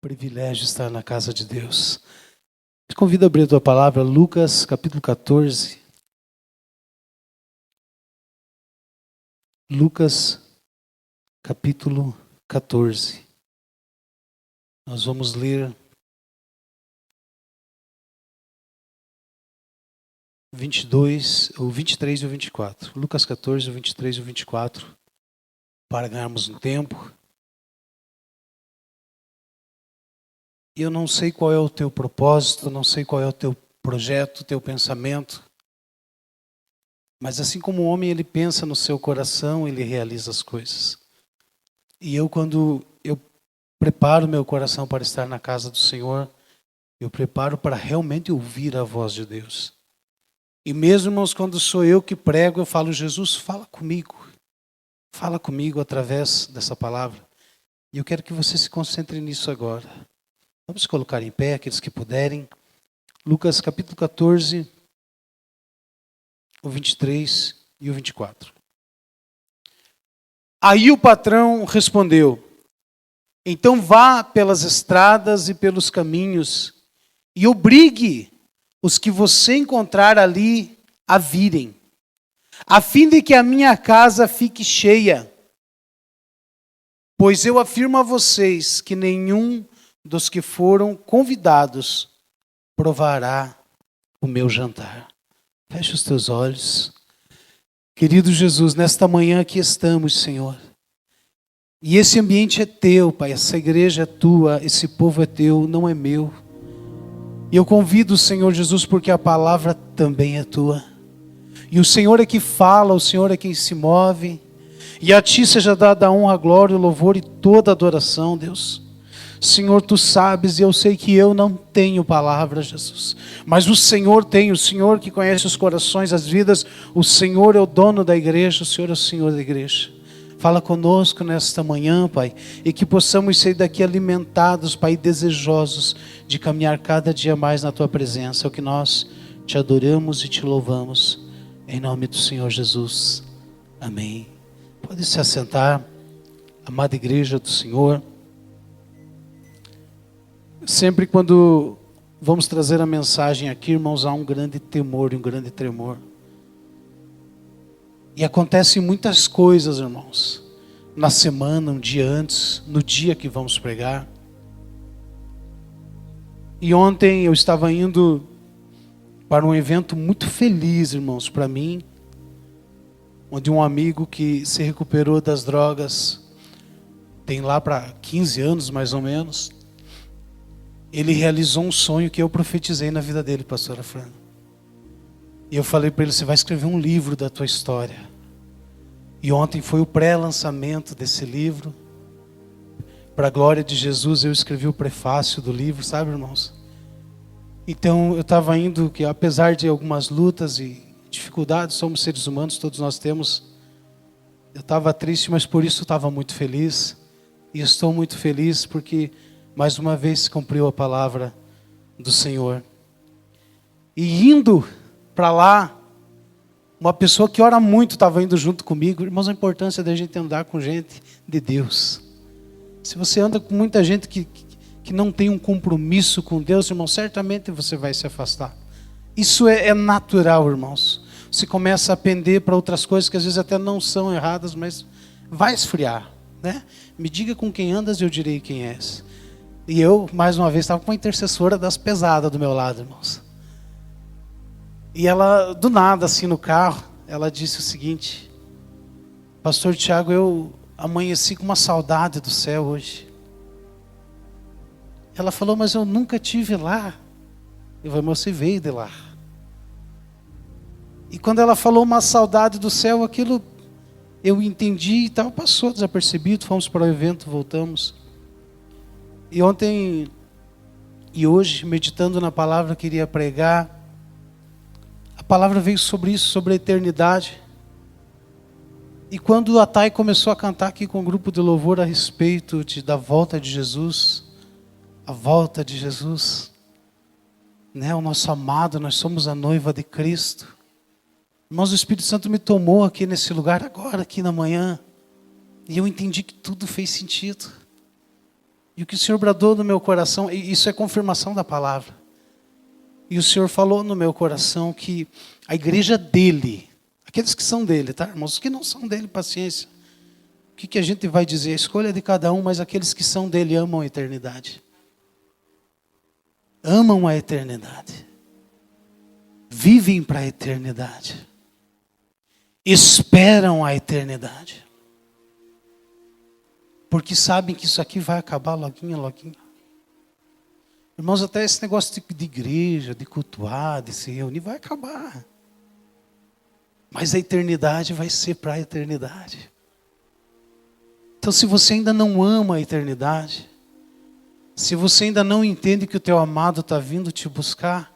Privilégio estar na casa de Deus. Te convido a abrir a tua palavra, Lucas capítulo 14. Lucas capítulo 14. Nós vamos ler 22, o 23 e o 24. Lucas 14, o 23 e o 24, para ganharmos um tempo. Eu não sei qual é o teu propósito, não sei qual é o teu projeto, o teu pensamento. Mas assim como o homem, ele pensa no seu coração, ele realiza as coisas. E quando eu preparo meu coração para estar na casa do Senhor, eu preparo para realmente ouvir a voz de Deus. E mesmo, irmãos, quando sou eu que prego, eu falo, Jesus, fala comigo através dessa palavra. E eu quero que você se concentre nisso agora. Vamos colocar em pé, aqueles que puderem. Lucas capítulo 14, o 23 e o 24. Aí o patrão respondeu: então vá pelas estradas e pelos caminhos e obrigue os que você encontrar ali a virem, a fim de que a minha casa fique cheia. Pois eu afirmo a vocês que nenhum dos que foram convidados provará o meu jantar. Feche os teus olhos. Querido Jesus, nesta manhã aqui estamos, Senhor. E esse ambiente é teu, Pai. Essa igreja é tua, esse povo é teu, não é meu. E eu convido o Senhor Jesus porque a palavra também é tua. E o Senhor é que fala, o Senhor é quem se move. E a ti seja dada a honra, a glória, o louvor e toda a adoração, Deus. Senhor, tu sabes, e eu sei que eu não tenho palavras, Jesus. Mas o Senhor tem, o Senhor que conhece os corações, as vidas. O Senhor é o dono da igreja, o Senhor é o Senhor da igreja. Fala conosco nesta manhã, Pai, e que possamos sair daqui alimentados, Pai, desejosos de caminhar cada dia mais na tua presença. É o que nós te adoramos e te louvamos. Em nome do Senhor Jesus. Amém. Pode se assentar, amada igreja do Senhor. Sempre quando vamos trazer a mensagem aqui, irmãos, há um grande temor e um grande tremor. E acontecem muitas coisas, irmãos, na semana, um dia antes, no dia que vamos pregar. E ontem eu estava indo para um evento muito feliz, irmãos, para mim, onde um amigo que se recuperou das drogas, tem lá para 15 anos mais ou menos, ele realizou um sonho que eu profetizei na vida dele, pastora Fran. E eu falei para ele, você vai escrever um livro da tua história. E ontem foi o pré-lançamento desse livro. Para a glória de Jesus, eu escrevi o prefácio do livro, sabe, irmãos? Então, eu estava indo, que apesar de algumas lutas e dificuldades, somos seres humanos, todos nós temos. Eu estava triste, mas por isso estava muito feliz. E estou muito feliz porque mais uma vez se cumpriu a palavra do Senhor. E indo para lá, uma pessoa que ora muito estava indo junto comigo. Irmãos, a importância da gente andar com gente de Deus. Se você anda com muita gente que não tem um compromisso com Deus, irmão, certamente você vai se afastar. Isso é natural, irmãos. Você começa a pender para outras coisas que às vezes até não são erradas, mas vai esfriar, né? Me diga com quem andas e eu direi quem és. E eu, mais uma vez, estava com uma intercessora das pesadas do meu lado, irmãos. E ela, do nada, assim, no carro, ela disse o seguinte: pastor Tiago, eu amanheci com uma saudade do céu hoje. Ela falou, mas eu nunca tive lá. Eu falei, mas você veio de lá. E quando ela falou uma saudade do céu, aquilo eu entendi e tal, passou desapercebido, fomos para o evento, voltamos. E ontem e hoje, meditando na palavra, queria pregar. A palavra veio sobre isso, sobre a eternidade. E quando a Thay começou a cantar aqui com o grupo de louvor a respeito da volta de Jesus, a volta de Jesus, né? O nosso amado, nós somos a noiva de Cristo. Irmãos, o Espírito Santo me tomou aqui nesse lugar agora, aqui na manhã, e eu entendi que tudo fez sentido. E o que o Senhor bradou no meu coração, e isso é confirmação da palavra. E o Senhor falou no meu coração que a igreja dele, aqueles que são dele, tá, irmãos? Os que não são dele, paciência. O que a gente vai dizer? A escolha é de cada um, mas aqueles que são dele amam a eternidade. Amam a eternidade. Vivem para a eternidade. Esperam a eternidade. Porque sabem que isso aqui vai acabar loguinho, loguinho. Irmãos, até esse negócio de igreja, de cultuar, de se reunir, vai acabar. Mas a eternidade vai ser para a eternidade. Então, se você ainda não ama a eternidade, se você ainda não entende que o teu amado está vindo te buscar,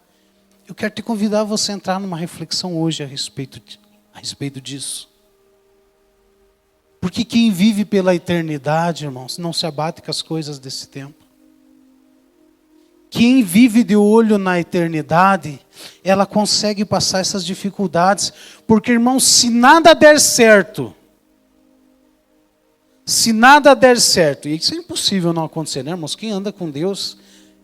eu quero te convidar a você entrar numa reflexão hoje a respeito disso. Porque quem vive pela eternidade, irmãos, não se abate com as coisas desse tempo. Quem vive de olho na eternidade, ela consegue passar essas dificuldades. Porque, irmãos, se nada der certo, e isso é impossível não acontecer, né, irmãos? Quem anda com Deus,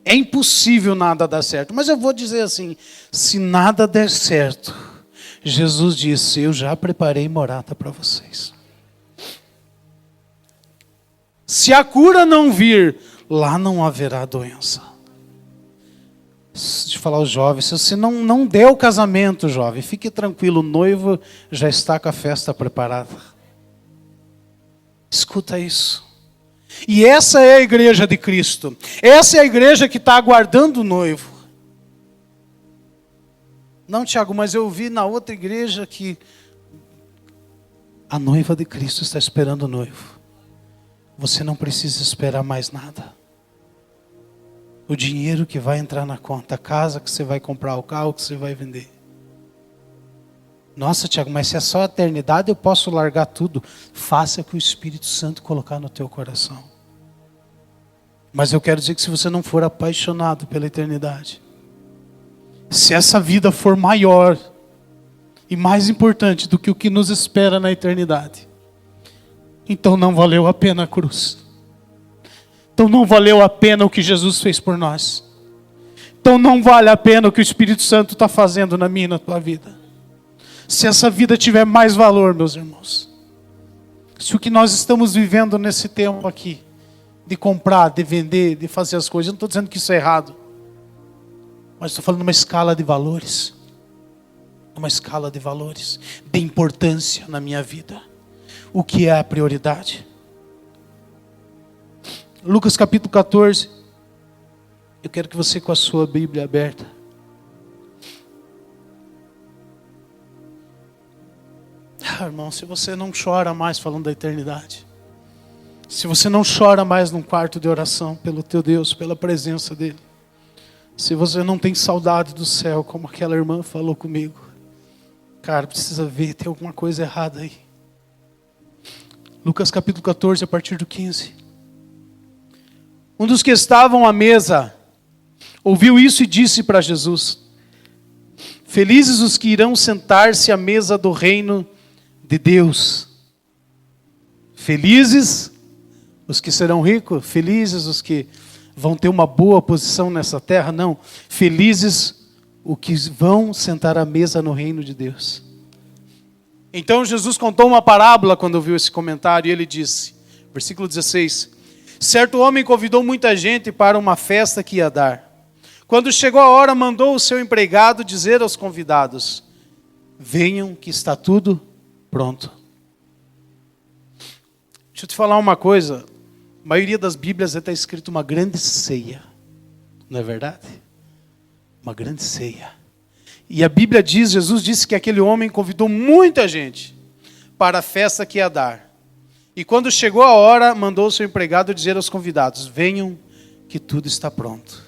é impossível nada dar certo. Mas eu vou dizer assim, se nada der certo, Jesus disse, eu já preparei morada para vocês. Se a cura não vir, lá não haverá doença. Deixa eu falar aos jovens, se você não der o casamento, jovem, fique tranquilo, o noivo já está com a festa preparada. Escuta isso. E essa é a igreja de Cristo. Essa é a igreja que está aguardando o noivo. Não, Tiago, mas eu vi na outra igreja que a noiva de Cristo está esperando o noivo. Você não precisa esperar mais nada. O dinheiro que vai entrar na conta, a casa que você vai comprar, o carro que você vai vender. Nossa, Tiago, mas se é só a eternidade, eu posso largar tudo. Faça o que o Espírito Santo colocar no teu coração. Mas eu quero dizer que se você não for apaixonado pela eternidade, se essa vida for maior e mais importante do que o que nos espera na eternidade, então não valeu a pena a cruz. Então não valeu a pena o que Jesus fez por nós. Então não vale a pena o que o Espírito Santo está fazendo na minha e na tua vida. Se essa vida tiver mais valor, meus irmãos, se o que nós estamos vivendo nesse tempo aqui, de comprar, de vender, de fazer as coisas, eu não estou dizendo que isso é errado, mas estou falando de uma escala de valores, de importância na minha vida. O que é a prioridade? Lucas capítulo 14, eu quero que você com a sua Bíblia aberta, irmão, se você não chora mais falando da eternidade, se você não chora mais num quarto de oração pelo teu Deus, pela presença dEle, se você não tem saudade do céu, como aquela irmã falou comigo, cara, precisa ver, tem alguma coisa errada aí. Lucas capítulo 14, a partir do 15. Um dos que estavam à mesa ouviu isso e disse para Jesus, felizes os que irão sentar-se à mesa do reino de Deus. Felizes os que serão ricos, felizes os que vão ter uma boa posição nessa terra, não. Felizes os que vão sentar à mesa no reino de Deus. Então Jesus contou uma parábola quando ouviu esse comentário e ele disse, versículo 16, certo homem convidou muita gente para uma festa que ia dar. Quando chegou a hora, mandou o seu empregado dizer aos convidados, venham que está tudo pronto. Deixa eu te falar uma coisa. A maioria das Bíblias está escrito uma grande ceia. Não é verdade? Uma grande ceia. E a Bíblia diz, Jesus disse que aquele homem convidou muita gente para a festa que ia dar. E quando chegou a hora, mandou o seu empregado dizer aos convidados, venham que tudo está pronto.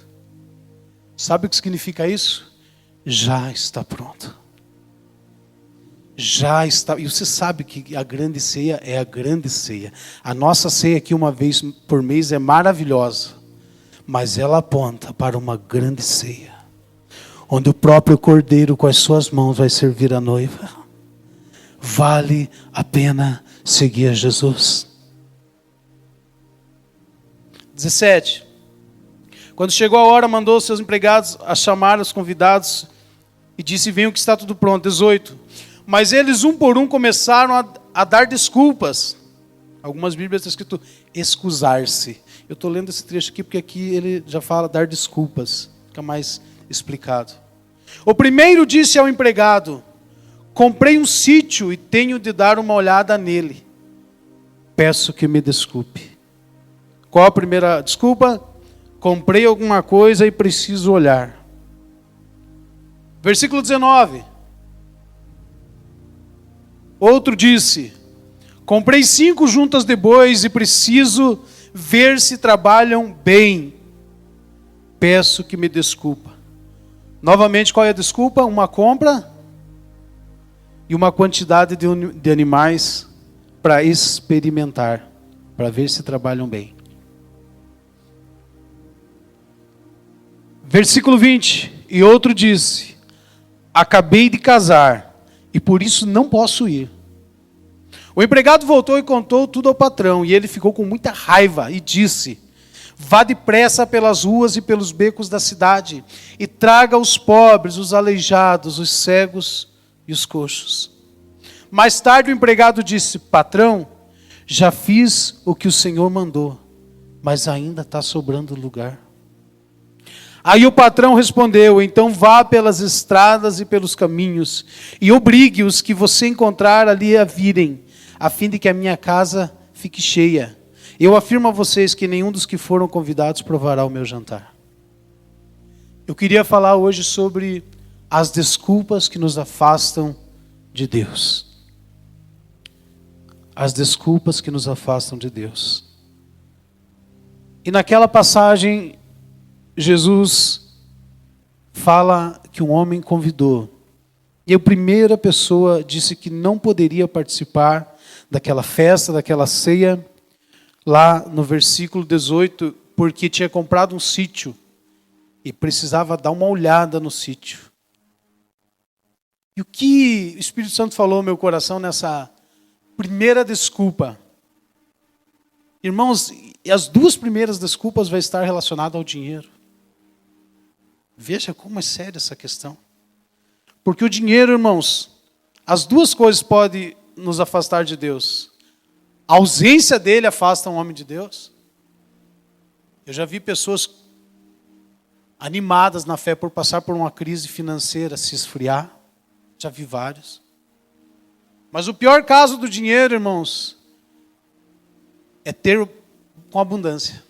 Sabe o que significa isso? Já está pronto. Já está, e você sabe que a grande ceia é a grande ceia. A nossa ceia aqui uma vez por mês é maravilhosa, mas ela aponta para uma grande ceia, onde o próprio Cordeiro com as suas mãos vai servir a noiva. Vale a pena seguir a Jesus. 17. Quando chegou a hora, mandou seus empregados a chamar os convidados e disse: venham que está tudo pronto. 18. Mas eles, um por um, começaram a dar desculpas. Algumas Bíblias está escrito excusar-se. Eu estou lendo esse trecho aqui porque aqui ele já fala dar desculpas. Fica mais explicado. O primeiro disse ao empregado: comprei um sítio e tenho de dar uma olhada nele. Peço que me desculpe. Qual a primeira desculpa? Comprei alguma coisa e preciso olhar. Versículo 19. Outro disse: comprei 5 juntas de bois e preciso ver se trabalham bem. Peço que me desculpa. Novamente, qual é a desculpa? Uma compra e uma quantidade de animais para experimentar, para ver se trabalham bem. Versículo 20. E outro disse: acabei de casar e por isso não posso ir. O empregado voltou e contou tudo ao patrão, e ele ficou com muita raiva e disse: vá depressa pelas ruas e pelos becos da cidade e traga os pobres, os aleijados, os cegos e os coxos. Mais tarde o empregado disse: patrão, já fiz o que o senhor mandou, mas ainda está sobrando lugar. Aí o patrão respondeu: então vá pelas estradas e pelos caminhos e obrigue os que você encontrar ali a virem, a fim de que a minha casa fique cheia. Eu afirmo a vocês que nenhum dos que foram convidados provará o meu jantar. Eu queria falar hoje sobre as desculpas que nos afastam de Deus. As desculpas que nos afastam de Deus. E naquela passagem, Jesus fala que um homem convidou. E a primeira pessoa disse que não poderia participar daquela festa, daquela ceia, lá no versículo 18, porque tinha comprado um sítio e precisava dar uma olhada no sítio. E o que o Espírito Santo falou no meu coração nessa primeira desculpa? Irmãos, as 2 primeiras desculpas vão estar relacionadas ao dinheiro. Veja como é séria essa questão. Porque o dinheiro, irmãos, as 2 coisas podem nos afastar de Deus. A ausência dele afasta um homem de Deus. Eu já vi pessoas animadas na fé por passar por uma crise financeira, se esfriar. Já vi vários. Mas o pior caso do dinheiro, irmãos, é ter com abundância.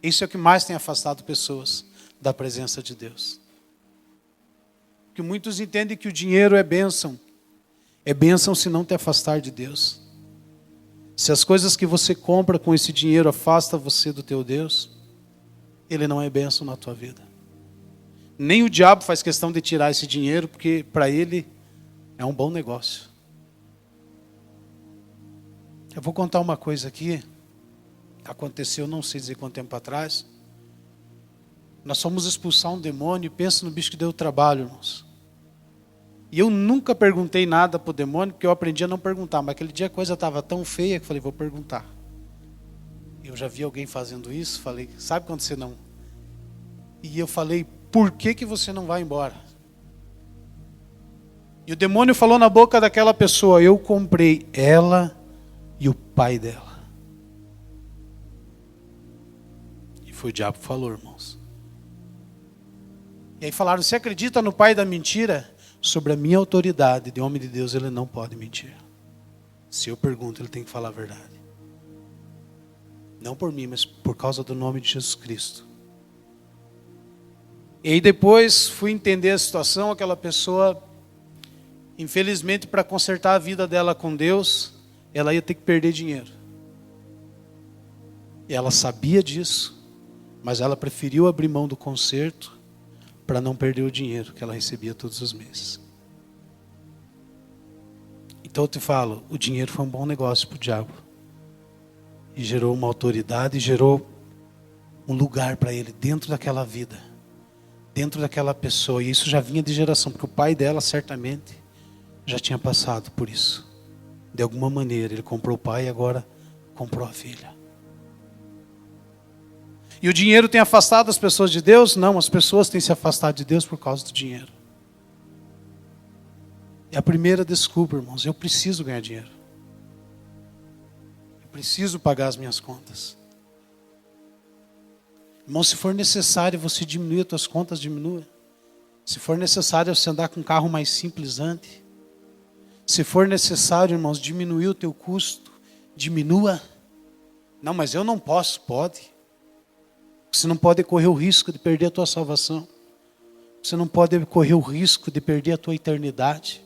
Isso é o que mais tem afastado pessoas da presença de Deus. Porque muitos entendem que o dinheiro é bênção. É bênção se não te afastar de Deus. Se as coisas que você compra com esse dinheiro afastam você do teu Deus, ele não é bênção na tua vida. Nem o diabo faz questão de tirar esse dinheiro, porque para ele é um bom negócio. Eu vou contar uma coisa aqui. Aconteceu, não sei dizer quanto tempo atrás. Nós fomos expulsar um demônio e pensa no bicho que deu trabalho, irmãos. E eu nunca perguntei nada para o demônio, porque eu aprendi a não perguntar. Mas aquele dia a coisa estava tão feia que eu falei: vou perguntar. Eu já vi alguém fazendo isso, falei: sabe quando você não... E eu falei: por que você não vai embora? E o demônio falou na boca daquela pessoa: eu comprei ela e o pai dela. E foi o diabo que falou, irmãos. E aí falaram: você acredita no pai da mentira? Sobre a minha autoridade de homem de Deus, ele não pode mentir. Se eu pergunto, ele tem que falar a verdade. Não por mim, mas por causa do nome de Jesus Cristo. E aí depois fui entender a situação. Aquela pessoa, infelizmente, para consertar a vida dela com Deus, ela ia ter que perder dinheiro. E ela sabia disso, mas ela preferiu abrir mão do conserto para não perder o dinheiro que ela recebia todos os meses. Então eu te falo, o dinheiro foi um bom negócio para o diabo. E gerou uma autoridade, gerou um lugar para ele dentro daquela vida, dentro daquela pessoa. E isso já vinha de geração, porque o pai dela certamente já tinha passado por isso. De alguma maneira, ele comprou o pai e agora comprou a filha. E o dinheiro tem afastado as pessoas de Deus? Não, as pessoas têm se afastado de Deus por causa do dinheiro. É a primeira desculpa, irmãos. Eu preciso ganhar dinheiro. Eu preciso pagar as minhas contas. Irmão, se for necessário você diminuir as suas contas, diminua. Se for necessário você andar com um carro mais simples, ande. Se for necessário, irmãos, diminuir o teu custo, diminua. Não, mas eu não posso. Pode. Você não pode correr o risco de perder a tua salvação. Você não pode correr o risco de perder a tua eternidade.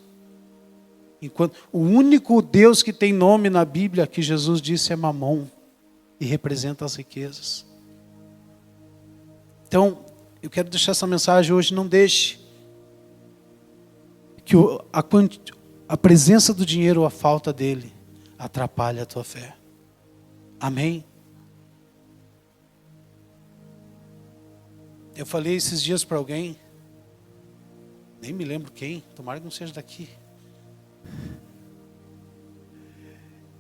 Enquanto o único Deus que tem nome na Bíblia, que Jesus disse, é Mamon, e representa as riquezas. Então, eu quero deixar essa mensagem hoje. Não deixe que a presença do dinheiro ou a falta dele atrapalhe a tua fé. Amém? Eu falei esses dias para alguém, nem me lembro quem, tomara que não seja daqui.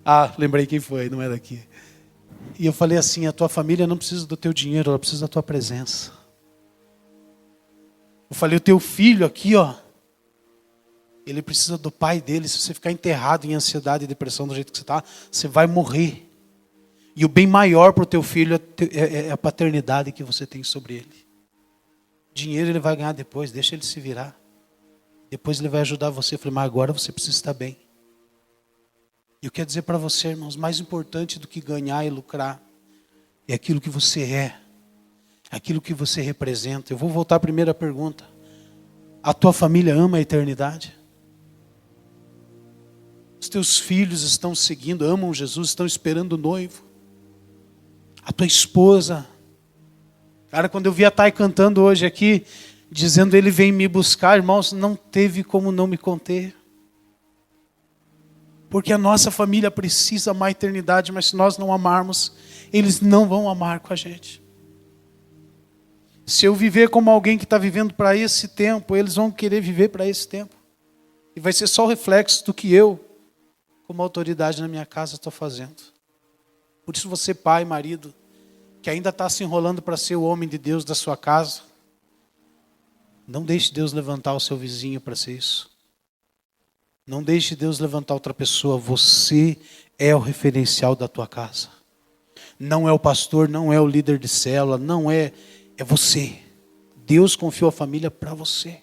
Ah, lembrei quem foi, não é daqui. E eu falei assim, a tua família não precisa do teu dinheiro, ela precisa da tua presença. Eu falei, o teu filho aqui, ó, ele precisa do pai dele. Se você ficar enterrado em ansiedade e depressão do jeito que você está, você vai morrer. E o bem maior para o teu filho é a paternidade que você tem sobre ele. Dinheiro ele vai ganhar depois, deixa ele se virar. Depois ele vai ajudar você. Eu falei, mas agora você precisa estar bem. E eu quero dizer para você, irmãos, mais importante do que ganhar e lucrar é aquilo que você é, aquilo que você representa. Eu vou voltar à primeira pergunta. A tua família ama a eternidade? Os teus filhos estão seguindo, amam Jesus, estão esperando o noivo? A tua esposa? Cara, quando eu vi a Thay cantando hoje aqui, dizendo ele vem me buscar, irmãos, não teve como não me conter. Porque a nossa família precisa amar a eternidade, mas se nós não amarmos, eles não vão amar com a gente. Se eu viver como alguém que está vivendo para esse tempo, eles vão querer viver para esse tempo. E vai ser só o reflexo do que eu, como autoridade na minha casa, estou fazendo. Por isso você, pai, marido, que ainda está se enrolando para ser o homem de Deus da sua casa, não deixe Deus levantar o seu vizinho para ser isso. Não deixe Deus levantar outra pessoa. Você é o referencial da tua casa. Não é o pastor, não é o líder de célula, não é... É você. Deus confiou a família para você.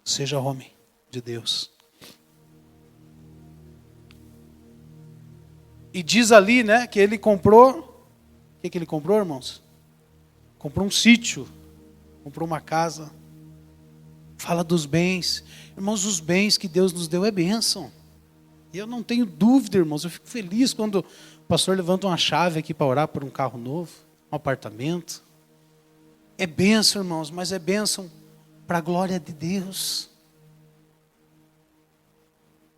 Seja homem de Deus. E diz ali, né, que ele comprou... O que ele comprou, irmãos? Comprou um sítio. Comprou uma casa. Fala dos bens. Irmãos, os bens que Deus nos deu é bênção. E eu não tenho dúvida, irmãos. Eu fico feliz quando o pastor levanta uma chave aqui para orar por um carro novo, um apartamento. É bênção, irmãos, mas é bênção para a glória de Deus.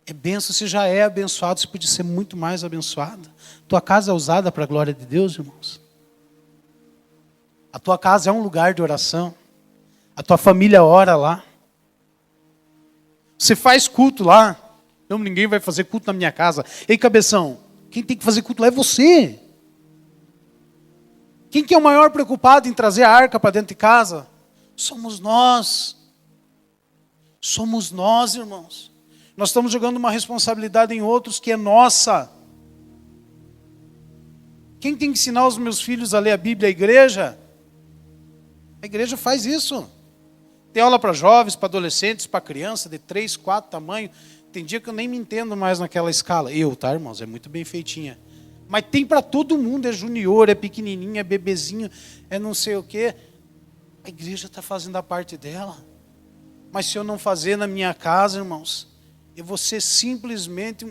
É bênção, você já é abençoado, você pode ser muito mais abençoado. Tua casa é usada para a glória de Deus, irmãos. A tua casa é um lugar de oração. A tua família ora lá. Você faz culto lá. Não, ninguém vai fazer culto na minha casa. Ei, cabeção, quem tem que fazer culto lá é você. Quem que é o maior preocupado em trazer a arca para dentro de casa? Somos nós. Somos nós, irmãos. Nós estamos jogando uma responsabilidade em outros que é nossa. Quem tem que ensinar os meus filhos a ler a Bíblia? A igreja. A igreja faz isso. Tem aula para jovens, para adolescentes, para criança de 3, 4 tamanhos. Tem dia que eu nem me entendo mais naquela escala. Tá, irmãos? É muito bem feitinha. Mas tem para todo mundo. É junior, é pequenininho, é bebezinho, é não sei o quê. A igreja está fazendo a parte dela. Mas se eu não fazer na minha casa, irmãos, eu vou ser simplesmente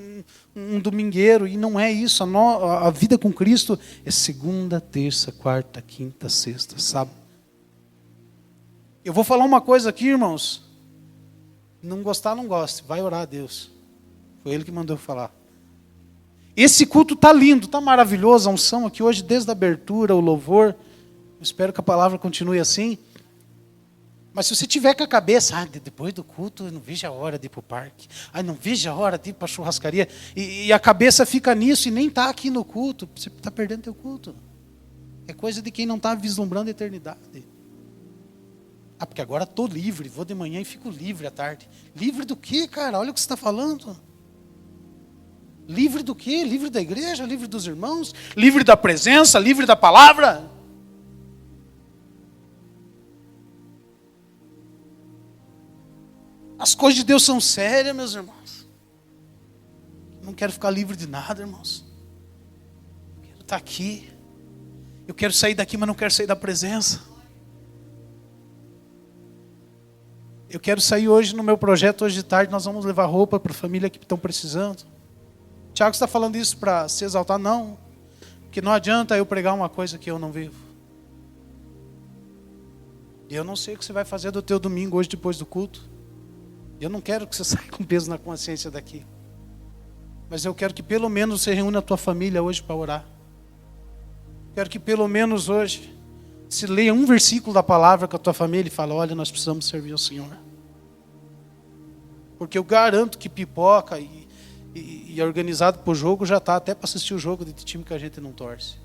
um domingueiro. E não é isso. A vida com Cristo é segunda, terça, quarta, quinta, sexta, sábado. Eu vou falar uma coisa aqui, irmãos. Não gostar, não goste. Vai orar a Deus. Foi Ele que mandou falar. Esse culto está lindo, está maravilhoso. A unção aqui hoje, desde a abertura, o louvor. Eu espero que a palavra continue assim. Mas se você tiver com a cabeça, depois do culto, eu não vejo a hora de ir para o parque. Não vejo a hora de ir para a churrascaria. E a cabeça fica nisso e nem está aqui no culto. Você está perdendo teu culto. É coisa de quem não está vislumbrando a eternidade. Ah, porque agora estou livre, vou de manhã e fico livre à tarde. Livre do quê, cara? Olha o que você está falando. Livre do quê? Livre da igreja, livre dos irmãos, livre da presença, livre da palavra. As coisas de Deus são sérias, meus irmãos. Não quero ficar livre de nada, irmãos. Eu quero estar aqui. Eu quero sair daqui, mas não quero sair da presença. Eu quero sair hoje no meu projeto, hoje de tarde, nós vamos levar roupa para a família que estão precisando. Tiago está falando isso para se exaltar? Não. Porque não adianta eu pregar uma coisa que eu não vivo. E eu não sei o que você vai fazer do teu domingo hoje depois do culto. Eu não quero que você saia com peso na consciência daqui. Mas eu quero que pelo menos você reúna a tua família hoje para orar. Quero que pelo menos hoje se leia um versículo da palavra com a tua família e fala, olha, nós precisamos servir ao Senhor. Porque eu garanto que pipoca e organizado para o jogo já está até para assistir o jogo de time que a gente não torce.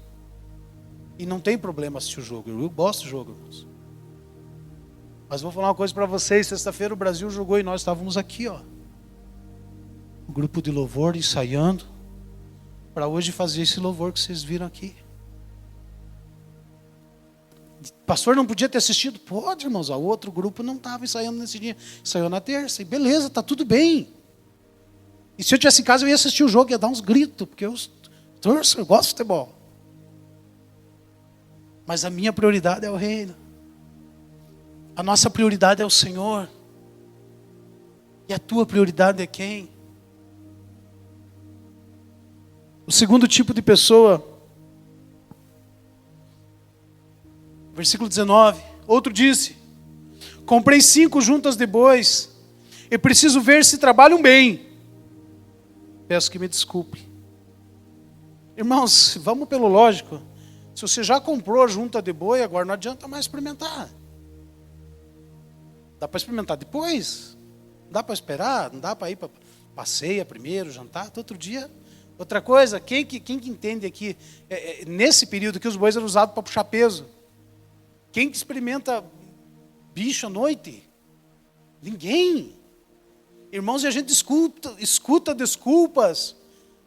E não tem problema assistir o jogo. Eu gosto do jogo, irmãos. Mas vou falar uma coisa para vocês. Sexta-feira o Brasil jogou e nós estávamos aqui, ó. O grupo de louvor ensaiando para hoje fazer esse louvor que vocês viram aqui. Pastor, não podia ter assistido? Pode, irmãos. O outro grupo não estava ensaiando nesse dia. Ensaiou na terça. E beleza, está tudo bem. E se eu tivesse em casa, eu ia assistir o jogo, ia dar uns gritos, porque eu torço, eu gosto de futebol. Mas a minha prioridade é o reino. A nossa prioridade é o Senhor. E a tua prioridade é quem? O segundo tipo de pessoa, versículo 19. Outro disse, comprei 5 juntas de bois, e preciso ver se trabalham bem. Peço que me desculpe. Irmãos, vamos pelo lógico. Se você já comprou a junta de boi, agora não adianta mais experimentar. Dá para experimentar depois. Não dá para esperar, não dá para ir para passeia primeiro, jantar, outro dia. Outra coisa, quem que entende aqui, nesse período que os bois eram usados para puxar peso? Quem que experimenta bicho à noite? Ninguém. Irmãos, e a gente escuta desculpas,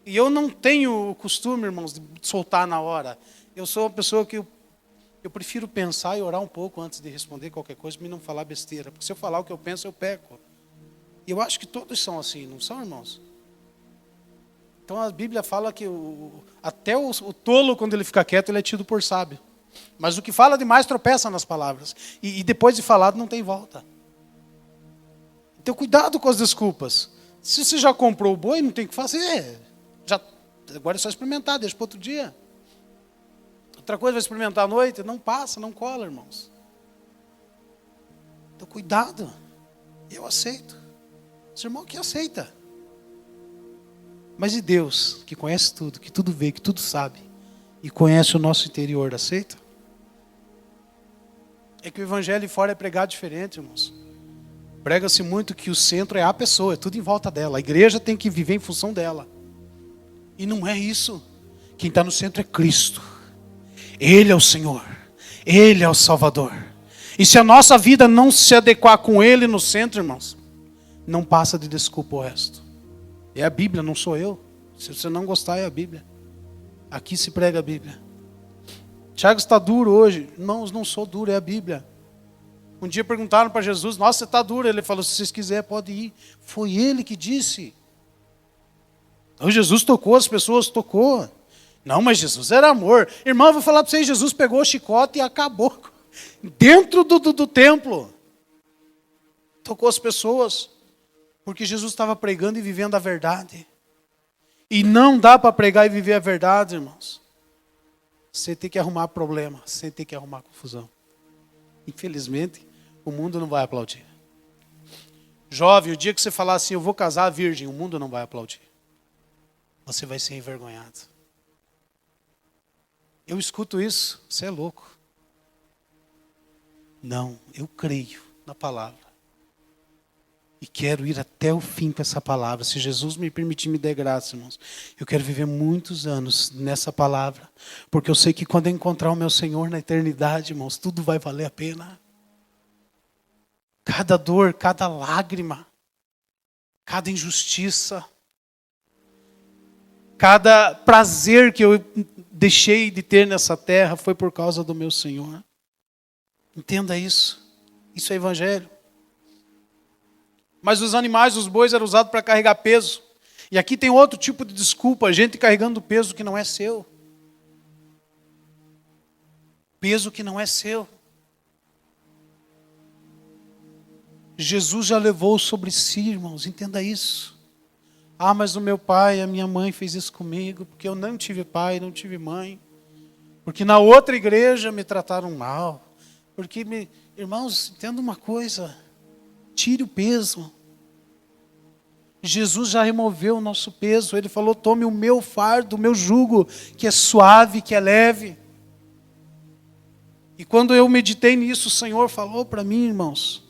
e eu não tenho o costume, irmãos, de soltar na hora. Eu sou uma pessoa que eu prefiro pensar e orar um pouco antes de responder qualquer coisa, para não falar besteira, porque se eu falar o que eu penso, eu peco. E eu acho que todos são assim, não são, irmãos? Então a Bíblia fala que até o tolo, quando ele fica quieto, ele é tido por sábio. Mas o que fala demais tropeça nas palavras. E depois de falado não tem volta. Então cuidado com as desculpas. Se você já comprou o boi, não tem o que fazer. Agora é só experimentar, deixa para outro dia. Outra coisa, vai experimentar à noite, não passa, não cola, irmãos. Então cuidado. Eu aceito. Esse irmão aqui aceita. Mas e Deus, que conhece tudo, que tudo vê, que tudo sabe, e conhece o nosso interior, aceita? É que o evangelho fora é pregado diferente, irmãos. Prega-se muito que o centro é a pessoa, é tudo em volta dela. A igreja tem que viver em função dela. E não é isso. Quem está no centro é Cristo. Ele é o Senhor. Ele é o Salvador. E se a nossa vida não se adequar com Ele no centro, irmãos, não passa de desculpa o resto. É a Bíblia, não sou eu. Se você não gostar, é a Bíblia. Aqui se prega a Bíblia. Tiago está duro hoje. Irmãos, não sou duro, é a Bíblia. Um dia perguntaram para Jesus, nossa, você está duro. Ele falou, se vocês quiserem, pode ir. Foi ele que disse. Então Jesus tocou, as pessoas tocou. Não, mas Jesus era amor. Irmão, eu vou falar para vocês, Jesus pegou o chicote e acabou. Dentro do templo. Tocou as pessoas. Porque Jesus estava pregando e vivendo a verdade. E não dá para pregar e viver a verdade, irmãos. Você tem que arrumar problema, você tem que arrumar confusão. Infelizmente, o mundo não vai aplaudir. Jovem, o dia que você falar assim, eu vou casar virgem, o mundo não vai aplaudir. Você vai ser envergonhado. Eu escuto isso, você é louco. Não, eu creio na palavra. E quero ir até o fim com essa palavra. Se Jesus me permitir, me dê graça, irmãos. Eu quero viver muitos anos nessa palavra. Porque eu sei que quando eu encontrar o meu Senhor na eternidade, irmãos, tudo vai valer a pena. Cada dor, cada lágrima, cada injustiça, cada prazer que eu deixei de ter nessa terra foi por causa do meu Senhor. Entenda isso. Isso é evangelho. Mas os animais, os bois, eram usados para carregar peso. E aqui tem outro tipo de desculpa, gente carregando peso que não é seu. Peso que não é seu. Jesus já levou sobre si, irmãos, entenda isso. Ah, mas o meu pai, a minha mãe fez isso comigo, porque eu não tive pai, não tive mãe. Porque na outra igreja me trataram mal. Irmãos, entenda uma coisa. Tire o peso. Jesus já removeu o nosso peso. Ele falou, tome o meu fardo, o meu jugo, que é suave, que é leve. E quando eu meditei nisso, o Senhor falou para mim, irmãos.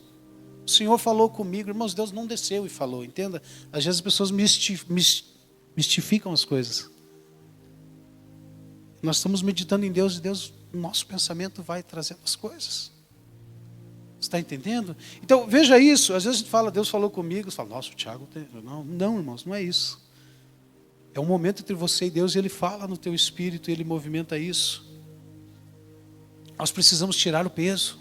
O Senhor falou comigo. Irmãos, Deus não desceu e falou, entenda? Às vezes as pessoas mistificam as coisas. Nós estamos meditando em Deus e Deus, o nosso pensamento vai trazendo as coisas. Você está entendendo? Então, veja isso. Às vezes a gente fala, Deus falou comigo. Você fala, nossa, o Tiago... Não, irmãos, não é isso. É um momento entre você e Deus e Ele fala no teu espírito e Ele movimenta isso. Nós precisamos tirar o peso.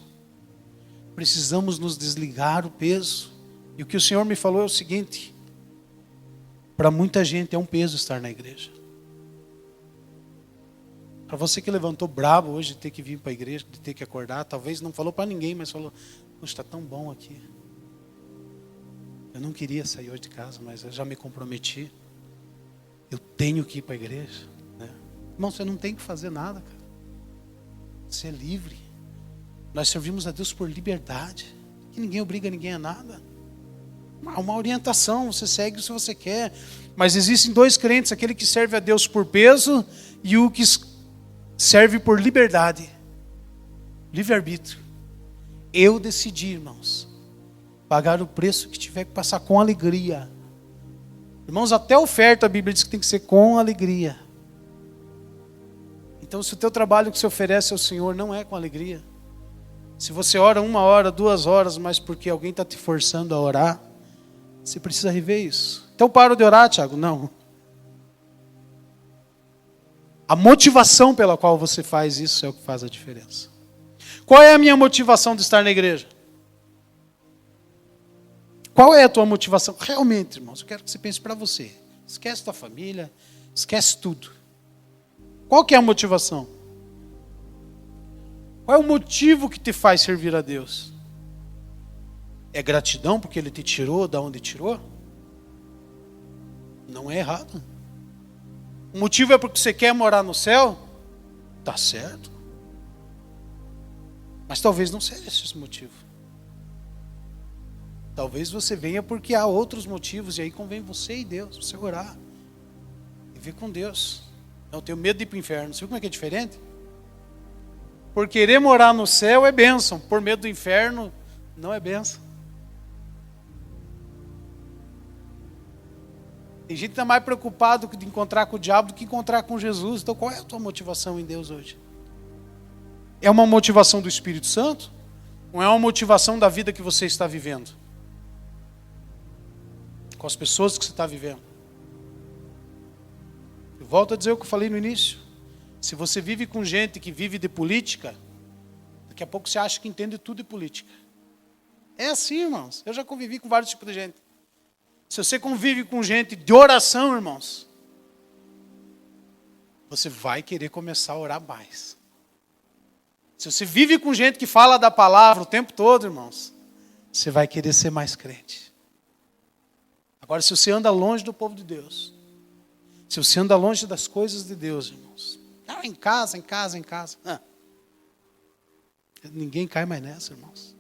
Precisamos nos desligar o peso. E o que o Senhor me falou é o seguinte. Para muita gente é um peso estar na igreja. Para você que levantou brabo hoje de ter que vir para a igreja, de ter que acordar, talvez não falou para ninguém, mas falou, poxa, está tão bom aqui. Eu não queria sair hoje de casa, mas eu já me comprometi. Eu tenho que ir para a igreja. Né? Irmão, você não tem que fazer nada, cara. Você é livre. Nós servimos a Deus por liberdade. Que ninguém obriga ninguém a nada. Há uma orientação, você segue se você quer. Mas existem dois crentes, aquele que serve a Deus por peso e o que serve por liberdade. Livre-arbítrio. Eu decidi, irmãos, pagar o preço que tiver que passar com alegria. Irmãos, até a oferta a Bíblia diz que tem que ser com alegria. Então, se o teu trabalho que se oferece ao Senhor não é com alegria, se você ora 1 hora, 2 horas, mas porque alguém está te forçando a orar, você precisa rever isso. Então, paro de orar, Tiago? Não. A motivação pela qual você faz isso é o que faz a diferença. Qual é a minha motivação de estar na igreja? Qual é a tua motivação? Realmente, irmãos, eu quero que você pense para você. Esquece tua família, esquece tudo. Qual que é a motivação? Qual é o motivo que te faz servir a Deus? É gratidão porque Ele te tirou da onde tirou? Não é errado. O motivo é porque você quer morar no céu? Tá certo. Mas talvez não seja esse o motivo. Talvez você venha porque há outros motivos e aí convém você e Deus, você orar e ver com Deus. Não, eu tenho medo de ir para o inferno. Você viu como é que é diferente? Por querer morar no céu é bênção. Por medo do inferno não é bênção. Tem gente que está mais preocupado de encontrar com o diabo do que encontrar com Jesus. Então qual é a tua motivação em Deus hoje? É uma motivação do Espírito Santo? Ou é uma motivação da vida que você está vivendo? Com as pessoas que você está vivendo? Eu volto a dizer o que eu falei no início. Se você vive com gente que vive de política, daqui a pouco você acha que entende tudo de política. É assim, irmãos. Eu já convivi com vários tipos de gente. Se você convive com gente de oração, irmãos, você vai querer começar a orar mais. Se você vive com gente que fala da palavra o tempo todo, irmãos, você vai querer ser mais crente. Agora, se você anda longe do povo de Deus, se você anda longe das coisas de Deus, irmãos, em casa. Ninguém cai mais nessa, irmãos.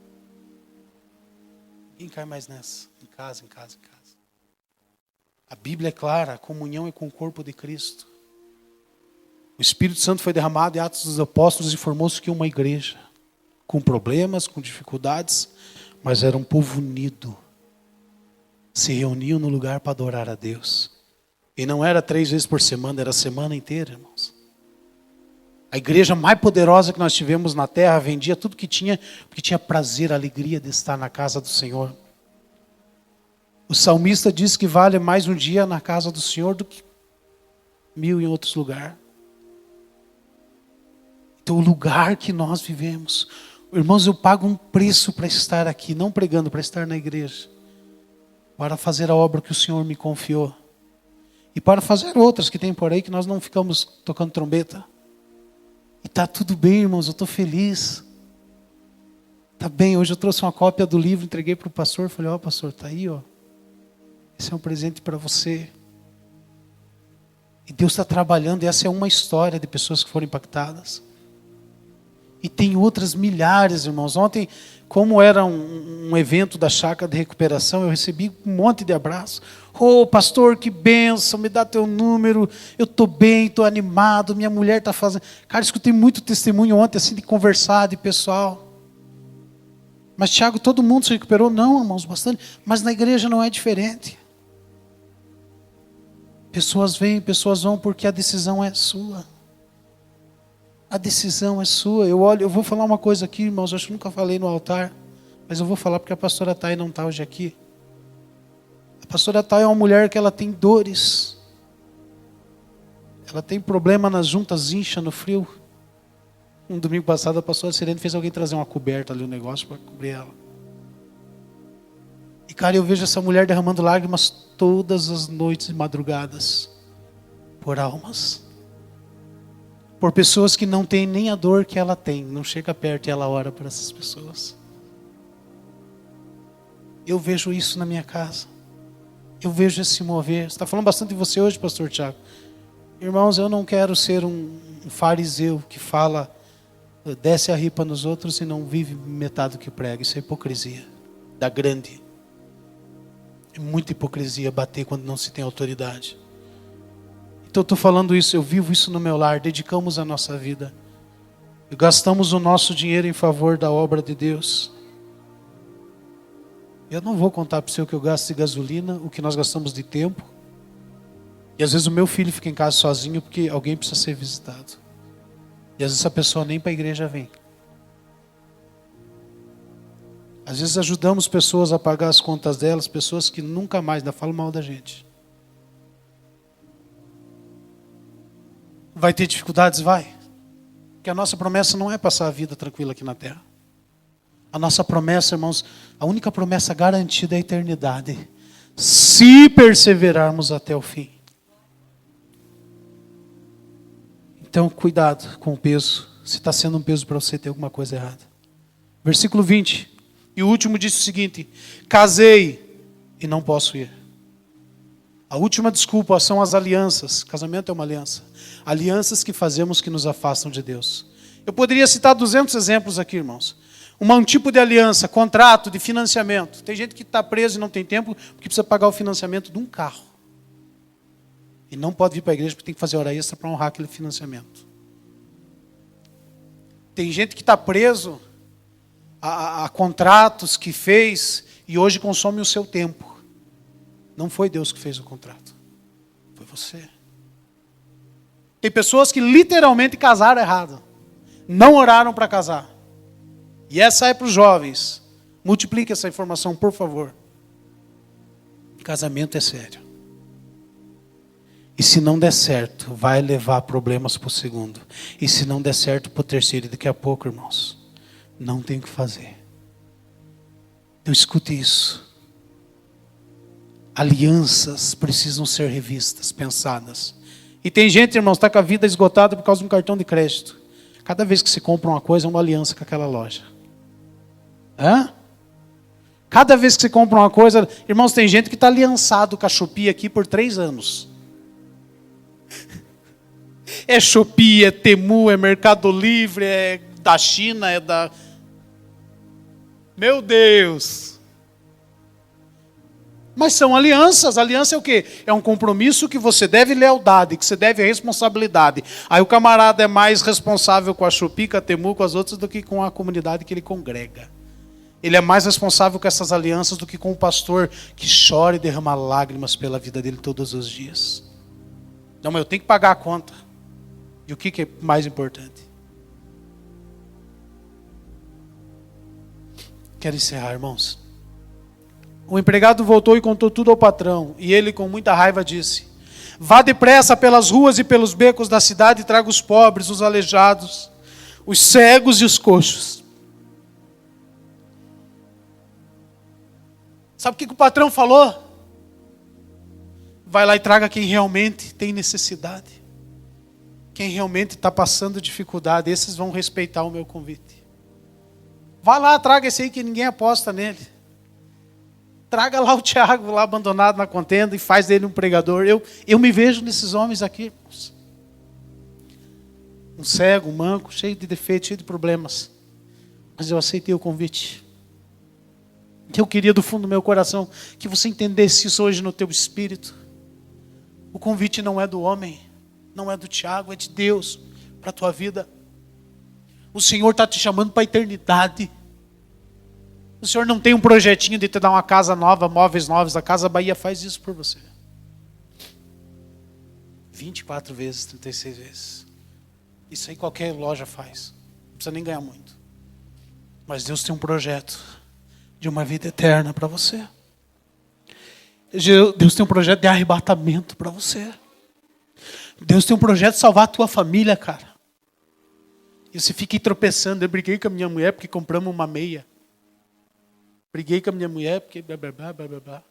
Ninguém cai mais nessa. Em casa. A Bíblia é clara, a comunhão é com o corpo de Cristo. O Espírito Santo foi derramado em Atos dos Apóstolos e formou-se aqui uma igreja. Com problemas, com dificuldades, mas era um povo unido. se reuniam no lugar para adorar a Deus. E não era 3 vezes por semana, era a semana inteira, irmãos. A igreja mais poderosa que nós tivemos na terra vendia tudo que tinha, porque tinha prazer, alegria de estar na casa do Senhor. O salmista diz que vale mais um dia na casa do Senhor do que 1000 em outros lugares. Então, o lugar que nós vivemos. Irmãos, eu pago um preço para estar aqui, não pregando, para estar na igreja. Para fazer a obra que o Senhor me confiou. E para fazer outras que tem por aí, que nós não ficamos tocando trombeta. E está tudo bem, irmãos, eu estou feliz. Está bem, hoje eu trouxe uma cópia do livro, entreguei para o pastor, falei, ó pastor, está aí, ó. Esse é um presente para você. E Deus está trabalhando, e essa é uma história de pessoas que foram impactadas. E tem outras milhares, irmãos. Ontem, como era um evento da chácara de recuperação, eu recebi um monte de abraços. Ô pastor, que bênção, me dá teu número, eu estou bem, estou animado, minha mulher está fazendo... Cara, escutei muito testemunho ontem, assim, de conversar, de pessoal. Mas Tiago, todo mundo se recuperou? Não, irmãos, bastante. Mas na igreja não é diferente. Pessoas vêm, pessoas vão, porque a decisão é sua. A decisão é sua. Eu vou falar uma coisa aqui, irmãos, eu acho que nunca falei no altar, mas eu vou falar porque a pastora Thay não está hoje aqui. A pastora Thay é uma mulher que ela tem dores. Ela tem problema nas juntas, incha no frio. Um domingo passado a pastora Sirene fez alguém trazer uma coberta ali, um negócio para cobrir ela. E cara, eu vejo essa mulher derramando lágrimas todas as noites e madrugadas. Por almas. Por pessoas que não têm nem a dor que ela tem. Não chega perto e ela ora por essas pessoas. Eu vejo isso na minha casa. Eu vejo esse mover. Você está falando bastante de você hoje, pastor Tiago. Irmãos, eu não quero ser um fariseu que fala, desce a ripa nos outros e não vive metade do que prega. Isso é hipocrisia. Da grande. É muita hipocrisia bater quando não se tem autoridade. Então eu estou falando isso, eu vivo isso no meu lar, dedicamos a nossa vida. E gastamos o nosso dinheiro em favor da obra de Deus. Eu não vou contar para você o que eu gasto de gasolina, o que nós gastamos de tempo. E às vezes o meu filho fica em casa sozinho porque alguém precisa ser visitado. E às vezes essa pessoa nem para a igreja vem. Às vezes ajudamos pessoas a pagar as contas delas, pessoas que nunca mais ainda falam mal da gente. Vai ter dificuldades? Vai. Porque a nossa promessa não é passar a vida tranquila aqui na terra. A nossa promessa, irmãos, a única promessa garantida é a eternidade. Se perseverarmos até o fim. Então, cuidado com o peso. Se está sendo um peso para você, tem alguma coisa errada. Versículo 20. E o último disse o seguinte: casei e não posso ir. A última desculpa são as alianças. Casamento é uma aliança. Alianças que fazemos que nos afastam de Deus. Eu poderia citar 200 exemplos aqui, irmãos. Um tipo de aliança, contrato de financiamento. Tem gente que está preso e não tem tempo porque precisa pagar o financiamento de um carro. E não pode vir para a igreja porque tem que fazer hora extra para honrar aquele financiamento. Tem gente que está preso a contratos que fez e hoje consome o seu tempo. Não foi Deus que fez o contrato. Foi você. Tem pessoas que literalmente casaram errado. Não oraram para casar. E essa é para os jovens. Multiplique essa informação, por favor. Casamento é sério. E se não der certo, vai levar problemas para o segundo. E se não der certo, para o terceiro. E daqui a pouco, irmãos, não tem o que fazer. Então escute isso. Alianças precisam ser revistas, pensadas. E tem gente, irmãos, está com a vida esgotada por causa de um cartão de crédito. Cada vez que se compra uma coisa, é uma aliança com aquela loja. Hã? Cada vez que se compra uma coisa... Irmãos, tem gente que está aliançado com a Shopee aqui por 3 anos. É Shopee, é Temu, é Mercado Livre, é da China, é da... Meu Deus! Mas são alianças. Aliança é o quê? É um compromisso que você deve lealdade, que você deve responsabilidade. Aí o camarada é mais responsável com a Shopee, com a Temu, com as outras, do que com a comunidade que ele congrega. Ele é mais responsável com essas alianças do que com o pastor que chora e derrama lágrimas pela vida dele todos os dias. Não, mas eu tenho que pagar a conta. E o que é mais importante? Quero encerrar, irmãos. O empregado voltou e contou tudo ao patrão. E ele, com muita raiva, disse: vá depressa pelas ruas e pelos becos da cidade e traga os pobres, os aleijados, os cegos e os coxos. Sabe o que o patrão falou? Vai lá e traga quem realmente tem necessidade. Quem realmente está passando dificuldade. Esses vão respeitar o meu convite. Vá lá, traga esse aí que ninguém aposta nele. Traga lá o Tiago, lá abandonado na contenda, e faz dele um pregador. Eu me vejo nesses homens aqui, irmãos. Um cego, um manco, cheio de defeitos, cheio de problemas. Mas eu aceitei o convite. Eu queria do fundo do meu coração que você entendesse isso hoje no teu espírito. O convite não é do homem, não é do Tiago, é de Deus para a tua vida. O Senhor está te chamando para a eternidade. O Senhor não tem um projetinho de te dar uma casa nova, móveis novos. A Casa Bahia faz isso por você. 24 vezes, 36 vezes. Isso aí qualquer loja faz. Não precisa nem ganhar muito. Mas Deus tem um projeto de uma vida eterna para você. Deus tem um projeto de arrebatamento para você. Deus tem um projeto de salvar a tua família, cara. E você fica aí tropeçando. Eu briguei com a minha mulher porque compramos uma meia. Briguei com a minha mulher porque... Blá, blá, blá, blá, blá.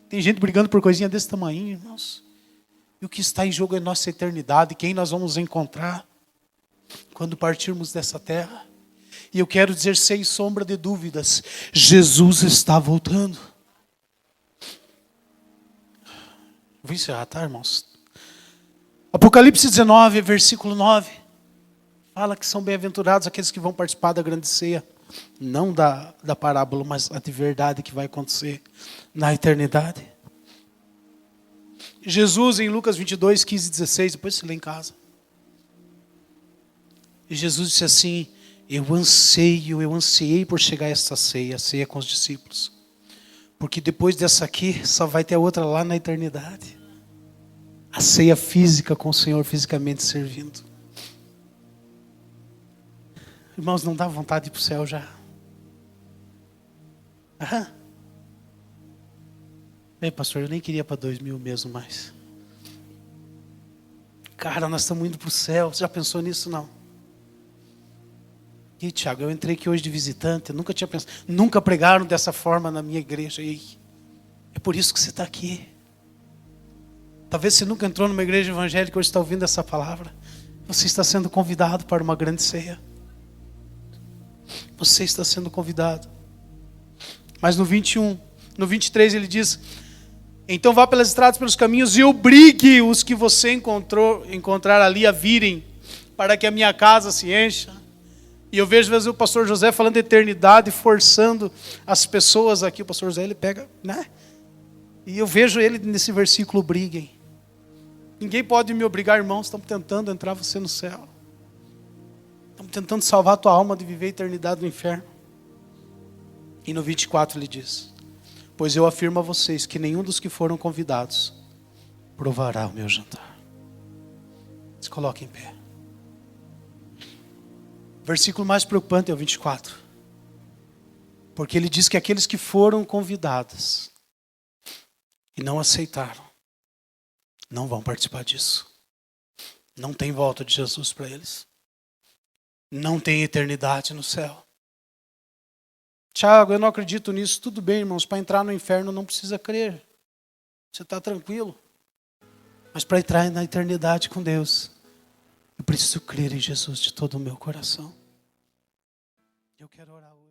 Tem gente brigando por coisinha desse tamanho, irmãos. E o que está em jogo é nossa eternidade. Quem nós vamos encontrar quando partirmos dessa terra. E eu quero dizer sem sombra de dúvidas, Jesus está voltando. Vou encerrar, tá, irmãos? Apocalipse 19, versículo 9. Fala que são bem-aventurados aqueles que vão participar da grande ceia. Não da parábola, mas a de verdade que vai acontecer na eternidade. Jesus em Lucas 22, 15 e 16, depois você lê em casa. E Jesus disse assim: eu ansiei por chegar a esta ceia, a ceia com os discípulos. Porque depois dessa aqui, só vai ter outra lá na eternidade. A ceia física com o Senhor fisicamente servindo. Irmãos, não dá vontade de ir para o céu já? Ei, pastor, eu nem queria para 2000 mesmo mais. Cara, nós estamos indo para o céu. Você já pensou nisso? Não. E Tiago, eu entrei aqui hoje de visitante, eu nunca tinha pensado, nunca pregaram dessa forma na minha igreja. E é por isso que você está aqui. Talvez você nunca entrou numa igreja evangélica e hoje está ouvindo essa palavra. Você está sendo convidado para uma grande ceia. Você está sendo convidado. Mas no 21, no 23 ele diz: então vá pelas estradas, pelos caminhos e obrigue os que você encontrar ali a virem, para que a minha casa se encha. E eu vejo às vezes o pastor José falando de eternidade, forçando as pessoas aqui. O pastor José, ele pega, né? E eu vejo ele nesse versículo: briguem. Ninguém pode me obrigar, irmãos. Estamos tentando entrar você no céu. Estamos tentando salvar a tua alma de viver a eternidade no inferno. E no 24 ele diz: pois eu afirmo a vocês que nenhum dos que foram convidados provará o meu jantar. Se coloque em pé. O versículo mais preocupante é o 24. Porque ele diz que aqueles que foram convidados e não aceitaram, não vão participar disso. Não tem volta de Jesus para eles. Não tem eternidade no céu. Tiago, eu não acredito nisso. Tudo bem, irmãos, para entrar no inferno não precisa crer. Você está tranquilo. Mas para entrar na eternidade com Deus, eu preciso crer em Jesus de todo o meu coração. Eu quero orar hoje.